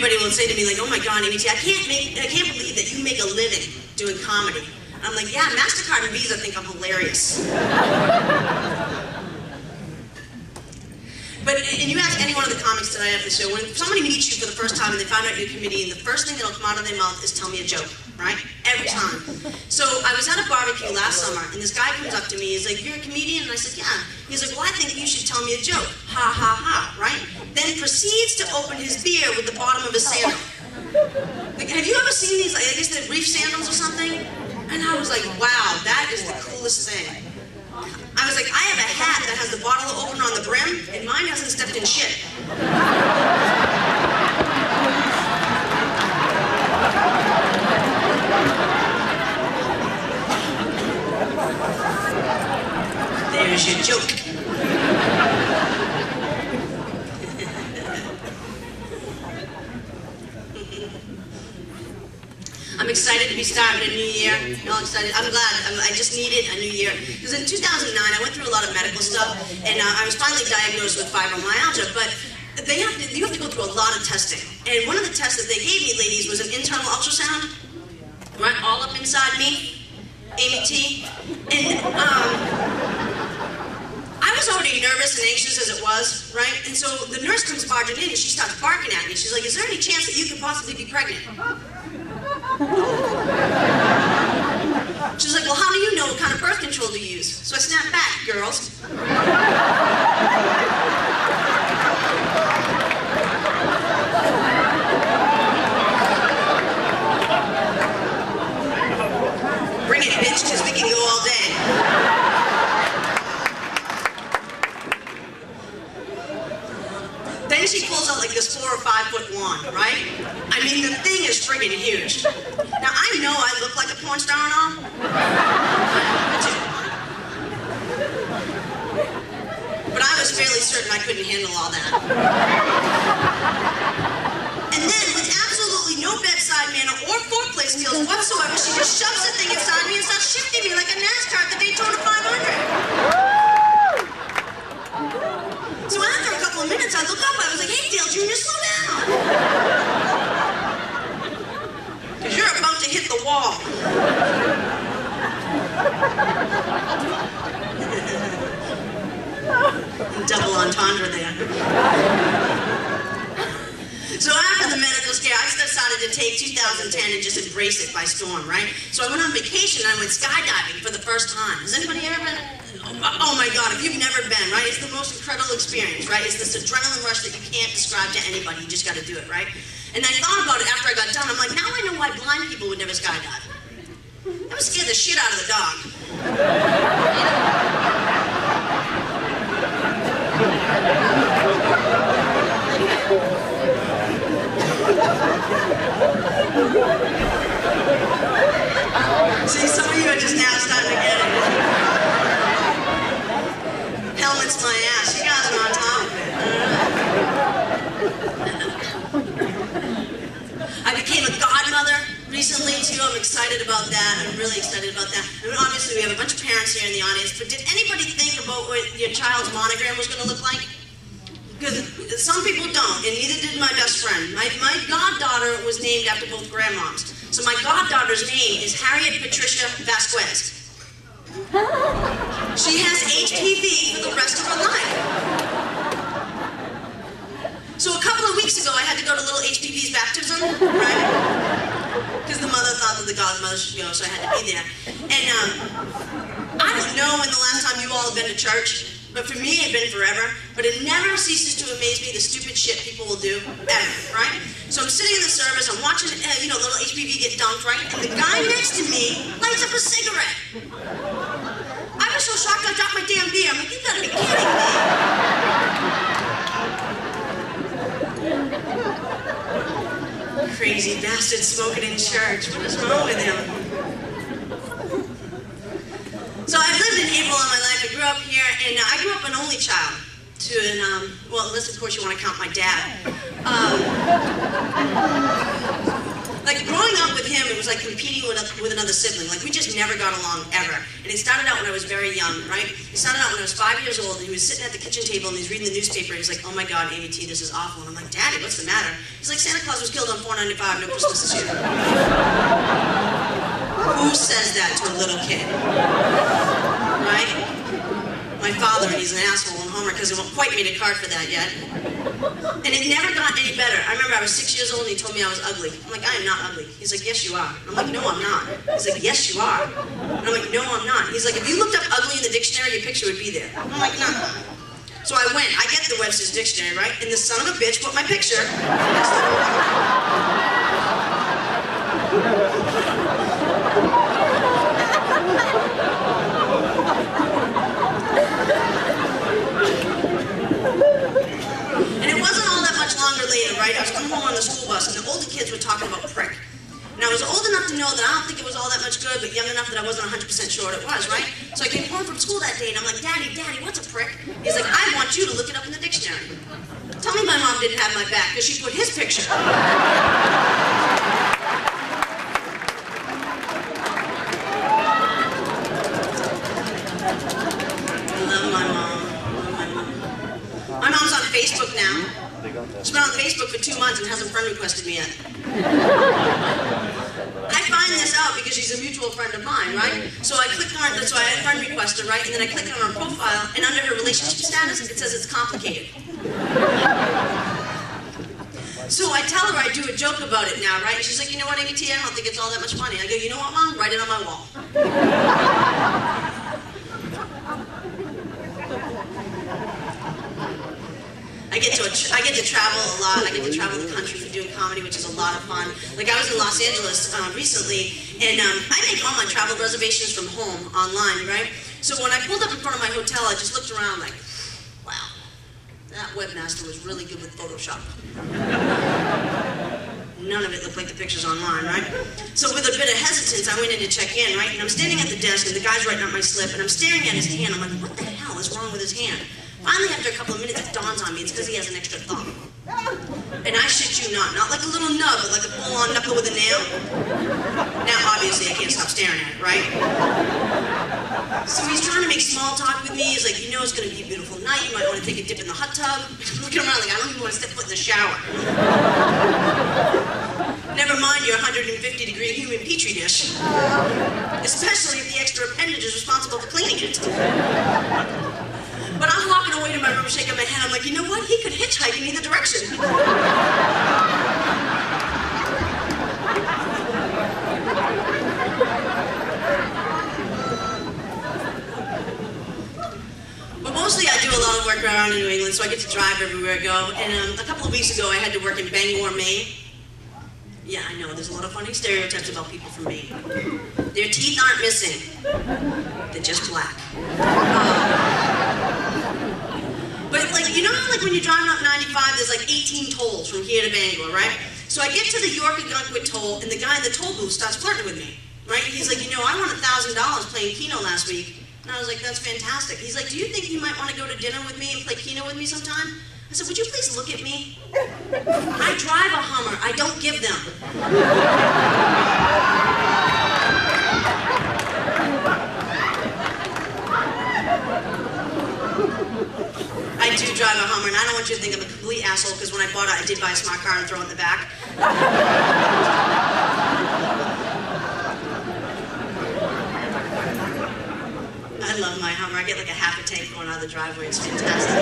everybody will say to me, like, oh my God, Amy T, I can't believe that you make a living doing comedy. I'm like, yeah, MasterCard and Visa think I'm hilarious. But, and you ask any one of the comics tonight at the show, when somebody meets you for the first time and they find out you're a comedian, the first thing that'll come out of their mouth is tell me a joke, right? Every time. So I was at a barbecue last summer, and this guy comes up to me, he's like, you're a comedian? And I said, yeah. He's like, well, I think you should tell me a joke. Ha, ha, ha, right? Then proceeds to open his beer with the bottom of his sandal. Like, have you ever seen these, like, I guess they're reef sandals or something? And I was like, wow, that is the coolest thing. I was like, I have a hat that has the bottle opener on the brim, and mine hasn't stepped in shit. There's your joke. I'm excited to be starting a new year. I'm excited. I'm glad. I just needed a new year. Because in 2009, I went through a lot of medical stuff, and I was finally diagnosed with fibromyalgia, but you have to go through a lot of testing. And one of the tests that they gave me, ladies, was an internal ultrasound, right, all up inside me, Amy T. And I was already nervous and anxious as it was, right? And so the nurse comes barging in, and she starts barking at me. She's like, is there any chance that you could possibly be pregnant? She's like, well, how do you know what kind of birth control to use? So I snapped back, girls. Bring it, bitch, because we can go all day. Then she pulls out like this 4 or 5 foot wand, right? I mean, the thing is friggin' huge. Now, I know I look like a porn star and all. But I was fairly certain I couldn't handle all that. And then, with absolutely no bedside manner or foreplay skills whatsoever, she just shoves the thing inside me and starts shifting me like a NASCAR at the Daytona 500. So after a couple of minutes, I look up, I was like, hey, Dale Jr., slow down. Because you're about to hit the wall. Double entendre there. So after the medical scare, I decided to take 2010 and just embrace it by storm, right? So I went on vacation and I went skydiving for the first time. Has anybody ever been? Oh my God, if you've never been, right? It's the most incredible experience, right? It's this adrenaline rush that you can't describe to anybody. You just got to do it, right? And I thought about it after I got done. I'm like, now I know why blind people would never skydive. That would scare the shit out of the dog. See, some of you are just now starting to get it. Helmet's my ass. You guys are on top of it. I became a godmother recently, too. I'm excited about that. I'm really excited about that. I mean, obviously, we have a bunch of parents here in the audience, but did anybody think about what your child's monogram was going to look like? Because some people don't, and neither did my best friend. My goddaughter was named after both grandmoms. So my goddaughter's name is Harriet Patricia Vasquez. She has HPV for the rest of her life. So a couple of weeks ago, I had to go to little HPV's baptism, right? Because the mother thought that the godmother should go, so I had to be there. And I don't know when the last time you all have been to church, but for me, it's been forever. But it never ceases to amaze me the stupid shit people will do, ever, right? So I'm sitting in the service, I'm watching, little HPV get dumped, right? And the guy next to me lights up a cigarette. I was so shocked I dropped my damn beer. I'm like, you gotta be kidding me. Crazy bastard smoking in church. What is wrong with him? So I've lived in April all my life. I grew up here, and I grew up an only child to well, unless of course you want to count my dad. Like growing up with him, it was like competing with another sibling. Like, we just never got along, ever. And it started out when I was very young, right? It started out when I was 5 years old, and he was sitting at the kitchen table, and he's reading the newspaper, and he's like, oh my God, Amy T, this is awful. And I'm like, Daddy, what's the matter? He's like, Santa Claus was killed on 495, no Christmas this year. Who says that to a little kid? Right? My father, and he's an asshole, and Homer, because he hasn't quite made a card for that yet. And it never got any better. I remember I was 6 years old and he told me I was ugly. I'm like, I am not ugly. He's like, yes, you are. I'm like, no, I'm not. He's like, yes, you are. And I'm like, no, I'm not. He's like, if you looked up ugly in the dictionary, your picture would be there. I'm like, no. So I went. I get the Webster's Dictionary, right? And the son of a bitch put my picture next to the later, right? I was coming home on the school bus, and the older kids were talking about prick. And I was old enough to know that I don't think it was all that much good, but young enough that I wasn't 100% sure what it was, right? So I came home from school that day, and I'm like, Daddy, what's a prick? He's like, I want you to look it up in the dictionary. Tell me my mom didn't have my back, because she put his picture. I love my mom. My mom's on Facebook now. She's been on Facebook for 2 months and hasn't friend requested me yet. I find this out because she's a mutual friend of mine, right? So I click on her, so I friend request her, right? And then I click on her profile, and under her relationship status, it says it's complicated. So I tell her I do a joke about it now, right? And she's like, you know what, Amy T, I don't think it's all that much funny. I go, you know what, Mom? Write it on my wall. I get to travel a lot. I get to travel the country for doing comedy, which is a lot of fun. Like, I was in Los Angeles recently, and I make all my travel reservations from home online, right? So when I pulled up in front of my hotel, I just looked around like, wow, that webmaster was really good with Photoshop. None of it looked like the pictures online, right? So with a bit of hesitance, I went in to check in, right? And I'm standing at the desk, and the guy's writing up my slip, and I'm staring at his hand. I'm like, what the hell is wrong with his hand? Finally, after a couple of minutes, it dawns on me, it's because he has an extra thumb. And I shit you not like a little nub, but like a full-on knuckle with a nail. Now, obviously, I can't stop staring at it, right? So he's trying to make small talk with me. He's like, you know it's going to be a beautiful night. You might want to take a dip in the hot tub. I'm looking around like, I don't even want to step foot in the shower. Never mind your 150-degree human petri dish. Especially if the extra appendage is responsible for cleaning it. But I'm walking away to my room shaking my head. I'm like, you know what? He could hitchhike in either direction. But mostly I do a lot of work around in New England, so I get to drive everywhere I go. And a couple of weeks ago, I had to work in Bangor, Maine. Yeah, I know, there's a lot of funny stereotypes about people from Maine. Their teeth aren't missing. They're just black. But like, you know how like when you're driving up 95, there's like 18 tolls from here to Bangor, right? So I get to the York and Gunkwit toll, and the guy in the toll booth starts flirting with me, right? He's like, you know, I won $1,000 playing Keno last week. And I was like, that's fantastic. He's like, do you think you might want to go to dinner with me and play Keno with me sometime? I said, would you please look at me? I drive a Hummer, I don't give them. I do drive a Hummer, and I don't want you to think I'm a complete asshole, because when I bought it, I did buy a smart car and throw it in the back. I love my Hummer. I get like a half a tank going out of the driveway. It's fantastic.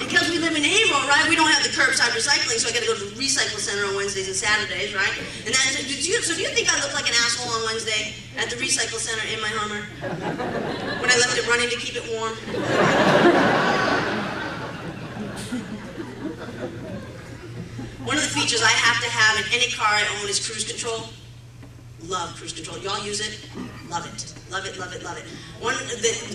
Because we live in Haverhill, right? We don't have the curbside recycling, so I got to go to the recycle center on Wednesdays and Saturdays, right? And then, so do you think I look like an asshole on Wednesday at the recycle center in my Hummer? When I left it running to keep it warm? One of the features I have to have in any car I own is cruise control. Love cruise control. Y'all use it? Love it. Love it, love it, love it.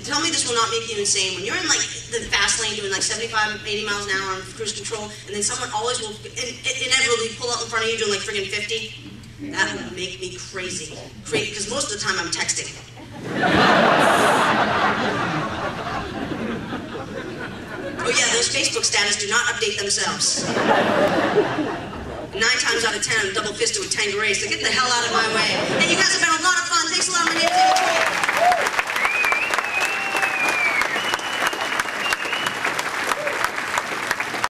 Tell me this will not make you insane. When you're in like the fast lane doing like 75, 80 miles an hour on cruise control, and then someone always will inevitably pull up in front of you doing like friggin' 50, that would make me crazy. Because most of the time I'm texting. Oh yeah, those Facebook status do not update themselves. 9 times out of 10, I'm double-fisted with Tanqueray, so get the hell out of my way. Hey, you guys have been a lot of fun. Thanks a lot. My name's Amy Cole.